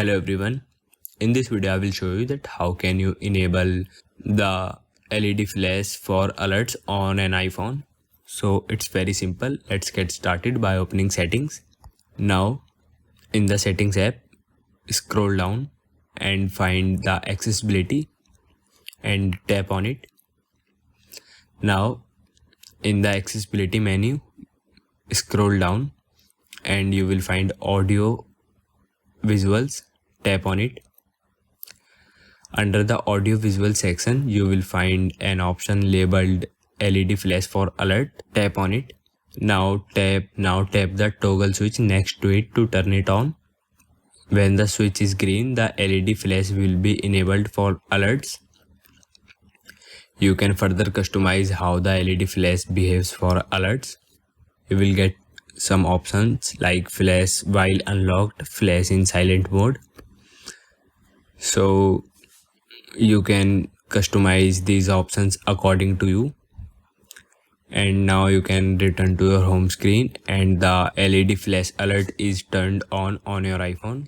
Hello everyone. In this video I will show you that how can you enable the LED flash for alerts on an iPhone. So it's very simple. Let's get started by opening settings. Now in the settings app, scroll down and find the accessibility and tap on it. Now in the accessibility menu, scroll down and you will find audio visuals. Tap on it. Under the audio visual section, you will find an option labeled LED flash for alert. Tap on it. Now tap the toggle switch next to it to turn it on. When the switch is green, the LED flash will be enabled for alerts. You can further customize how the LED flash behaves for alerts. You will get some options like flash while unlocked, flash in silent mode. So you can customize these options according to you. And now you can return to your home screen and the LED flash alert is turned on your iPhone.